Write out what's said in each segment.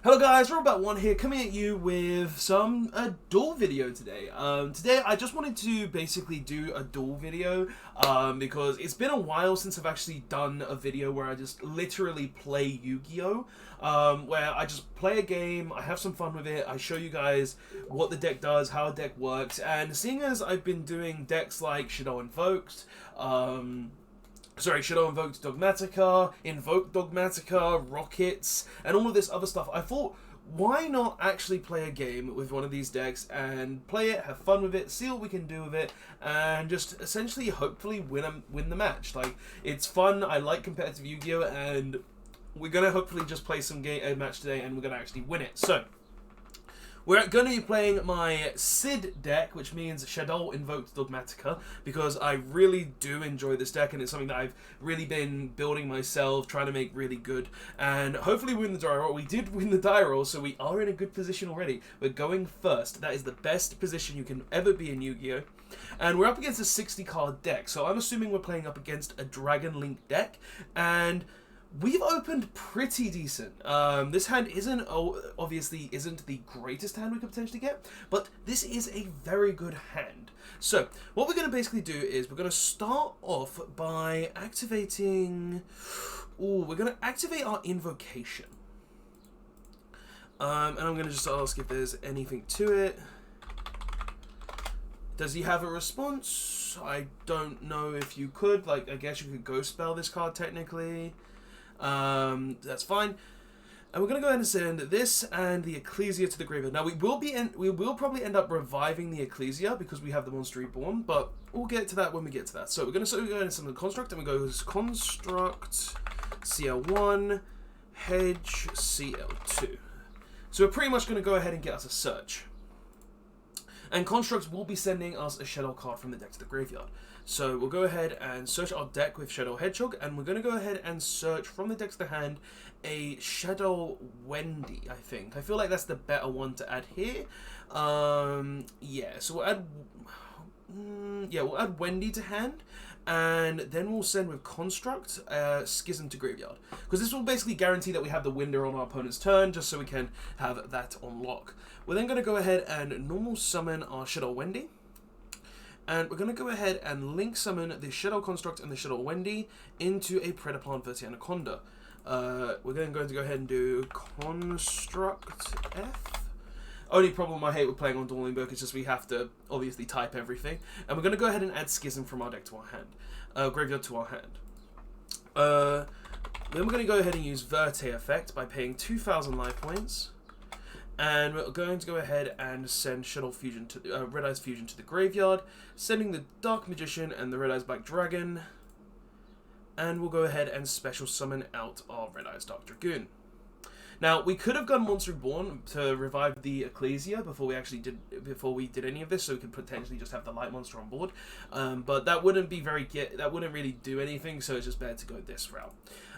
Hello guys, Robot1 here, coming at you with some duel video today. Today I just wanted to basically do a duel video because it's been a while since I've actually done a video where I just literally play Yu-Gi-Oh! Where I just play a game, I have some fun with it, I show you guys what the deck does, how a deck works, and seeing as I've been doing decks like Shadow Invoked, Shadow Invoked Dogmatica, Invoke Dogmatica, Rockets, and all of this other stuff. I thought, why not actually play a game with one of these decks and play it, have fun with it, see what we can do with it, and just essentially, hopefully, win the match. Like, it's fun, I like competitive Yu-Gi-Oh! And we're going to hopefully just play a match today and we're going to actually win it. So, we're going to be playing my S.I.D deck, which means Shadow Invoked Dogmatica, because I really do enjoy this deck, and it's something that I've really been building myself, trying to make really good, and hopefully win the die roll. We did win the die roll, so we are in a good position already. We're going first. That is the best position you can ever be in Yu-Gi-Oh! And we're up against a 60-card deck, so I'm assuming we're playing up against a Dragon Link deck, and we've opened pretty decent. This hand obviously isn't the greatest hand we could potentially get, but this is a very good hand. So, what we're going to basically do is we're going to start off by activating... we're going to activate our invocation. And I'm going to just ask if there's anything to it. Does he have a response? I don't know if you could. Like, I guess you could Ghost Spell this card technically. That's fine. And we're going to go ahead and send this and the Ecclesia to the graveyard. Now, we will probably end up reviving the Ecclesia because we have the Monster Reborn, but we'll get to that when we get to that. So we're going to go ahead and send the Construct, and we go Construct, CL1, Hedge, CL2. So we're pretty much going to go ahead and get us a Search. And Construct will be sending us a Shadow card from the deck to the graveyard. So we'll go ahead and search our deck with Shadow Hedgehog, and we're going to go ahead and search from the deck to the hand a Shadow Wendy, I think. I feel like that's the better one to add here. Yeah, so we'll add... we'll add Wendy to hand, and then we'll send with Construct, Schism to graveyard. Because this will basically guarantee that we have the window on our opponent's turn, just so we can have that on lock. We're then going to go ahead and normal summon our Shadow Wendy. And we're going to go ahead and link summon the Shadow Construct and the Shadow Wendy into a Predaplant vs. Anaconda. We're then going to go ahead and do Construct F. Only problem I hate with playing on Dueling book is just we have to obviously type everything. And we're going to go ahead and add Schism from our deck to our hand. Graveyard to our hand. Then we're going to go ahead and use Verte effect by paying 2,000 life points. And we're going to go ahead and send Shadow Fusion to Red Eyes Fusion to the graveyard, sending the Dark Magician and the Red Eyes Black Dragon. And we'll go ahead and special summon out our Red Eyes Dark Dragoon. Now, we could have gone Monster Reborn to revive the Ecclesia before we did any of this, so we could potentially just have the Light Monster on board. But that wouldn't really do anything, so it's just better to go this route.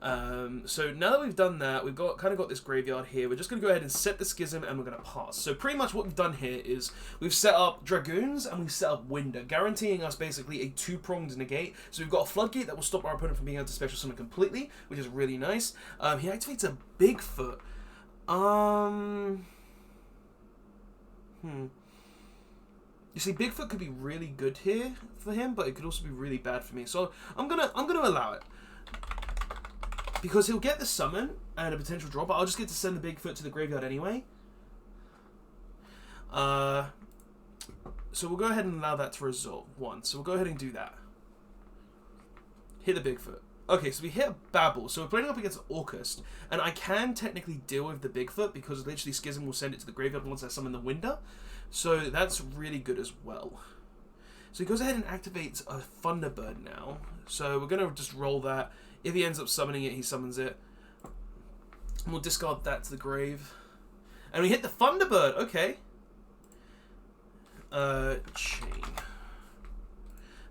So now that we've done that, we've kind of got this graveyard here. We're just going to go ahead and set the Schism, and we're going to pass. So pretty much what we've done here is we've set up Dragoons and we've set up Window, guaranteeing us basically a two-pronged negate. So we've got a Floodgate that will stop our opponent from being able to special summon completely, which is really nice. He activates a Bigfoot. You see, Bigfoot could be really good here for him, but it could also be really bad for me. So I'm gonna allow it. Because he'll get the summon and a potential draw, but I'll just get to send the Bigfoot to the graveyard anyway. So we'll go ahead and allow that to resolve once. So we'll go ahead and do that. Hit the Bigfoot. Okay, so we hit a Babel. So we're playing up against Orcust, and I can technically deal with the Bigfoot because literally Schism will send it to the graveyard once I summon the Window. So that's really good as well. So he goes ahead and activates a Thunderbird now. So we're going to just roll that. If he ends up summoning it, he summons it. And we'll discard that to the grave. And we hit the Thunderbird. Okay. Chain.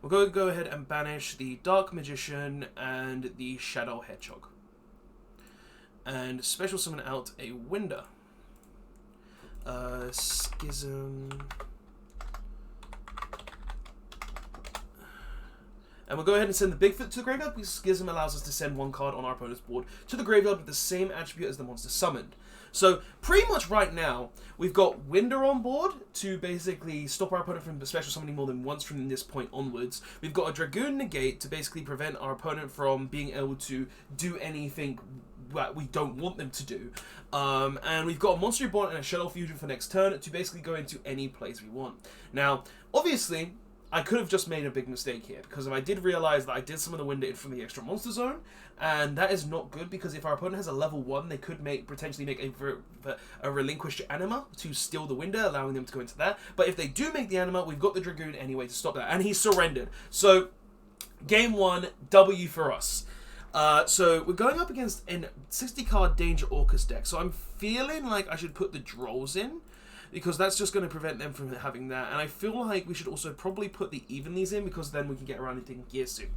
We'll go ahead and banish the Dark Magician and the Shadow Hedgehog. And special summon out a Window. Schism. And we'll go ahead and send the Bigfoot to the graveyard because Schism allows us to send one card on our opponent's board to the graveyard with the same attribute as the monster summoned. So pretty much right now, we've got Winder on board to basically stop our opponent from special summoning more than once from this point onwards. We've got a Dragoon Negate to basically prevent our opponent from being able to do anything that we don't want them to do. And we've got a Monster Reborn and a Shadow Fusion for next turn to basically go into any place we want. Now, obviously, I could have just made a big mistake here, because if I did realize that I did some of the Winder from the extra monster zone, and that is not good, because if our opponent has a level 1, they could potentially make a relinquished Anima to steal the Winder, allowing them to go into that. But if they do make the Anima, we've got the Dragoon anyway to stop that, and he surrendered. So, game 1, W for us. So we're going up against a 60-card Danger Orcust deck, so I'm feeling like I should put the Drolls in, because that's just going to prevent them from having that. And I feel like we should also probably put the Evenlies in, because then we can get around into Gearsu.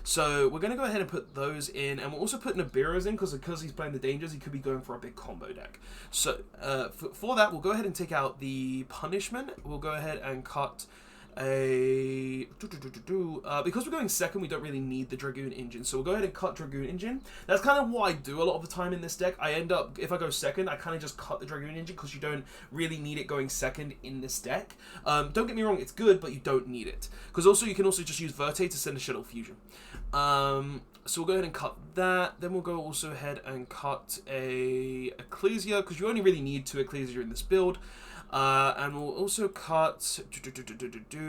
So we're going to go ahead and put those in, and we'll also put Nibiru's in, because he's playing the Dangers, he could be going for a big combo deck. So for that, we'll go ahead and take out the Punishment. We'll go ahead and cut because we're going second, we don't really need the Dragoon Engine, so we'll go ahead and cut Dragoon Engine. That's kind of what I do a lot of the time in this deck. I end up, if I go second, I kind of just cut the Dragoon Engine, because you don't really need it going second in this deck. Don't get me wrong, it's good, but you don't need it, because also you can also just use Verte to send a Shadow Fusion. So we'll go ahead and cut that. Then we'll go also ahead and cut a Ecclesia, because you only really need 2 Ecclesia in this build. And we'll also cut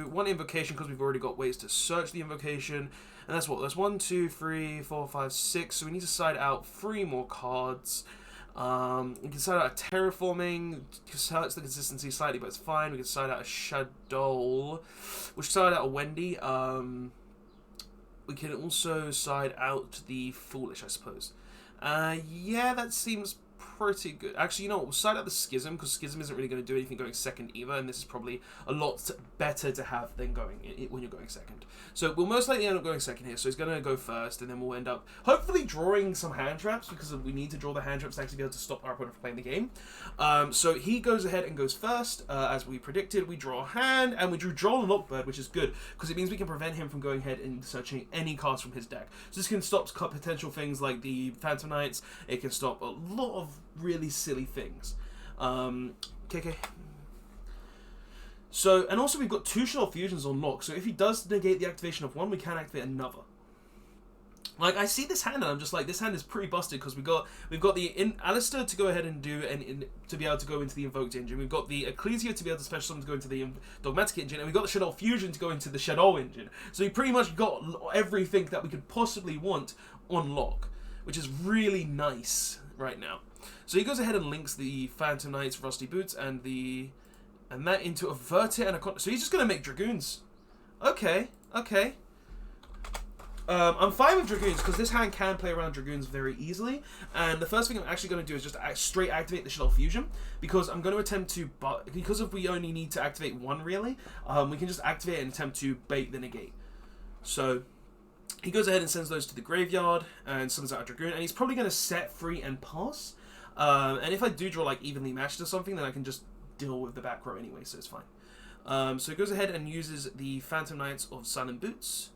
one Invocation, because we've already got ways to search the Invocation. And that's what? That's 1, 2, 3, 4, 5, 6. So we need to side out 3 more cards. We can side out a Terraforming, hurts the consistency slightly, but it's fine. We can side out a Shadow. We should side out a Wendy. We can also side out the Foolish, I suppose. Yeah, that seems pretty good. Actually, you know what? We'll side out the Schism, because Schism isn't really going to do anything going second either, and this is probably a lot better to have than going when you're going second. So we'll most likely end up going second here, so he's going to go first, and then we'll end up hopefully drawing some hand traps, because we need to draw the hand traps to actually be able to stop our opponent from playing the game. So he goes ahead and goes first. As we predicted, we draw a hand, and we drew Droll and Lockbird, which is good, because it means we can prevent him from going ahead and searching any cards from his deck. So this can stop potential things like the Phantom Knights. It can stop a lot of really silly things. KK. So, and also we've got 2 Shadow Fusions on lock, so if he does negate the activation of one, we can activate another. Like, I see this hand and I'm just like, this hand is pretty busted, because we've got the Alistair to go ahead and do, and to be able to go into the Invoked Engine. We've got the Ecclesia to be able to special summon to go into the Dogmatic Engine, and we've got the Shadow Fusion to go into the Shadow Engine. So we pretty much got everything that we could possibly want on lock, which is really nice right now. So he goes ahead and links the Phantom Knights, Rusty Boots, and that into a Verte and a... So he's just going to make Dragoons. Okay. I'm fine with Dragoons, because this hand can play around Dragoons very easily. And the first thing I'm actually going to do is just straight activate the Shadow Fusion, because I'm going to attempt to... Because if we only need to activate one, really, we can just activate and attempt to bait the negate. So he goes ahead and sends those to the graveyard and summons out a Dragoon, and he's probably going to set free and pass. And if I do draw like Evenly Matched or something, then I can just deal with the back row anyway, so it's fine. So he goes ahead and uses the Phantom Knights of Silent Boots,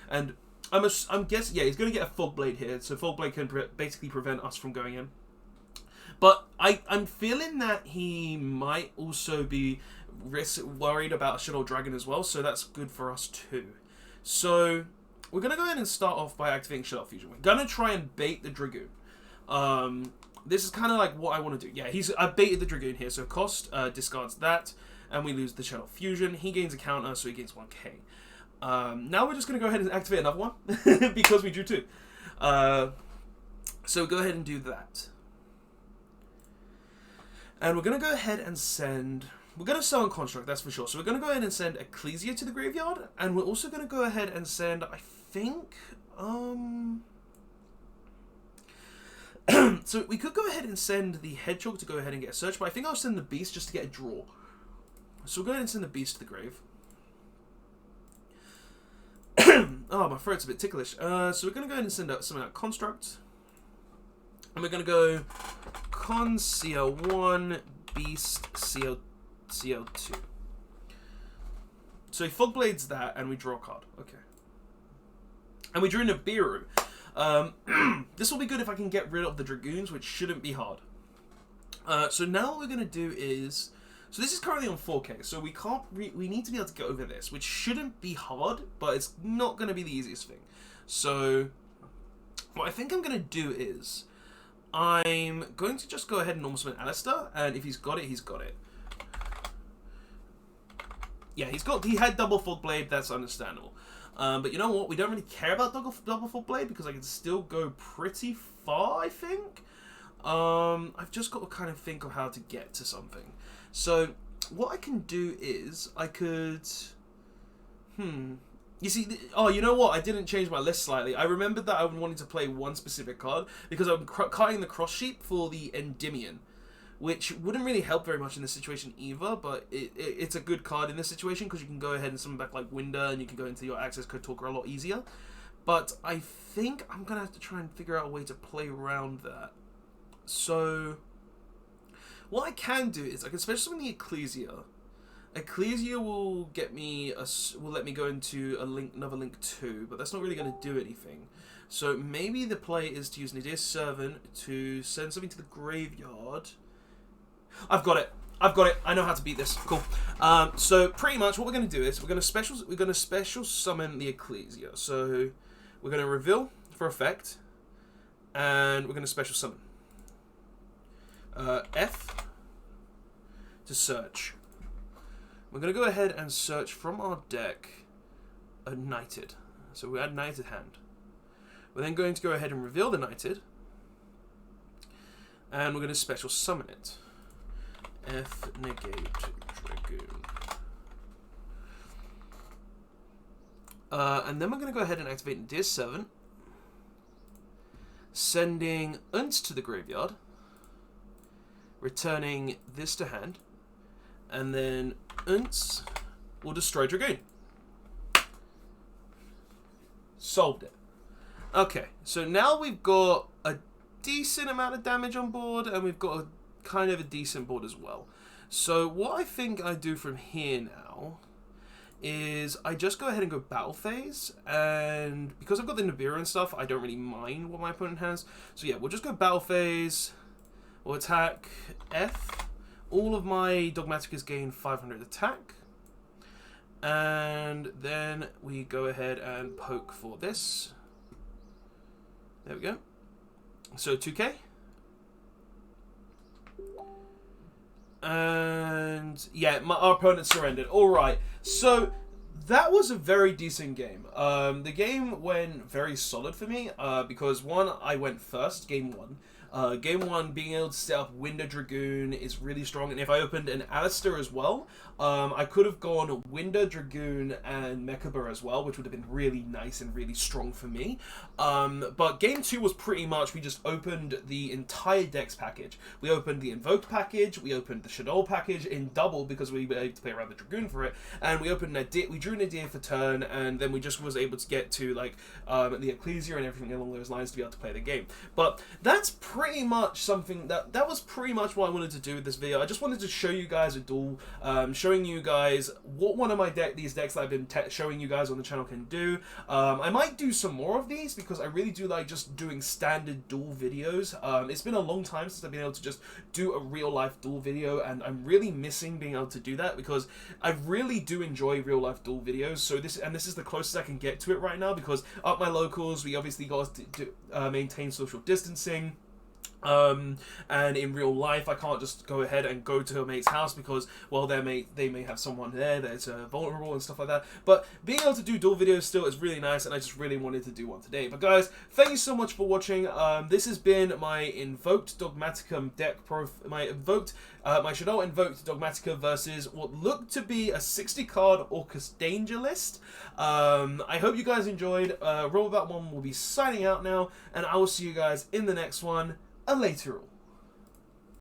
and I'm guessing, yeah, he's going to get a Fog Blade here, so Fog Blade can basically prevent us from going in. But I'm feeling that he might also be worried about a Shadow Dragon as well, so that's good for us too. So we're going to go ahead and start off by activating Shadow Fusion. We're going to try and bait the Dragoon. This is kind of like what I want to do. Yeah, I baited the Dragoon here, so cost discards that, and we lose the Shadow Fusion. He gains a counter, so he gains 1k. Now we're just going to go ahead and activate another one, because we drew 2. So go ahead and do that. And we're going to go ahead and send... We're going to summon Construct, that's for sure. So we're going to go ahead and send Ecclesia to the graveyard, and we're also going to go ahead and send, I think... So we could go ahead and send the Hedgehog to go ahead and get a search, but I think I'll send the Beast just to get a draw. So we'll go ahead and send the Beast to the grave. Oh, my throat's a bit ticklish. So we're going to go ahead and send out some Construct. And we're going to go Con CL1, Beast CL2. So he Fog Blades that, and we draw a card. Okay. And we drew Nibiru. This will be good if I can get rid of the Dragoons, which shouldn't be hard. So now what we're going to do is... So this is currently on 4K, so we need to be able to get over this, which shouldn't be hard, but it's not going to be the easiest thing. So what I think I'm going to do is I'm going to just go ahead and normal summon Alistair, and if he's got it, he's got it. Yeah, he had double Fog Blade, that's understandable. But you know what? We don't really care about double Fog Blade because I can still go pretty far, I think. I've just got to kind of think of how to get to something. So what I can do is I could... You see, oh, you know what? I didn't change my list slightly. I remembered that I wanted to play one specific card because I'm cutting the cross sheep for the Endymion, which wouldn't really help very much in this situation either, but it's a good card in this situation because you can go ahead and summon back like Winder and you can go into your access code talker a lot easier. But I think I'm going to have to try and figure out a way to play around that. So what I can do is I can special summon the Ecclesia. Ecclesia will get me will let me go into another link 2, but that's not really going to do anything. So maybe the play is to use Nadir's Servant to send something to the graveyard. I've got it. I know how to beat this. Cool. So pretty much what we're going to do is we're going to special summon the Ecclesia. So we're going to reveal for effect, and we're going to special summon. F to search. We're going to go ahead and search from our deck a Knighted. So we add Knighted hand. We're then going to go ahead and reveal the Knighted, and we're going to special summon it. F negate Dragoon. And then we're going to go ahead and activate Nadir's Servant, sending Unts to the graveyard, returning this to hand, and then Unts will destroy Dragoon. Solved it. Okay, so now we've got a decent amount of damage on board, and we've got a kind of a decent board as well. So what I think I do from here now is I just go ahead and go battle phase, and because I've got the Nibiru and stuff, I don't really mind what my opponent has. So yeah, we'll just go battle phase. We'll attack F. All of my Dogmaticas gain 500 attack. And then we go ahead and poke for this. There we go. So 2k. And yeah, our opponent surrendered. Alright, so that was a very decent game. The game went very solid for me because one, I went first, game 1. Game 1, being able to set up Winder Dragoon is really strong, and if I opened an Alistair as well, I could have gone Winder Dragoon and Mechaba as well, which would have been really nice and really strong for me. But game 2 was pretty much, we just opened the entire Dex package. We opened the Invoked package, we opened the Shadow package in double because we were able to play around the Dragoon for it, and we opened we drew Nadir for turn, and then we just was able to get to like the Ecclesia and everything along those lines to be able to play the game. But that's pretty much something that was pretty much what I wanted to do with this video. I just wanted to show you guys a duel, showing you guys what one of my these decks that I've been showing you guys on the channel can do. I might do some more of these because I really do like just doing standard duel videos. It's been a long time since I've been able to just do a real life duel video, and I'm really missing being able to do that because I really do enjoy real life duel videos. So this is the closest I can get to it right now because at my locals we obviously got to maintain social distancing. And in real life, I can't just go ahead and go to a mate's house because, well, they may have someone there that's vulnerable and stuff like that. But being able to do duel videos still is really nice, and I just really wanted to do one today. But guys, thank you so much for watching. This has been my Invoked Dogmatica deck my Shadow Invoked Dogmatica versus what looked to be a 60-card Orcust Danger list. I hope you guys enjoyed. Robobat1 will be signing out now, and I will see you guys in the next one. Later.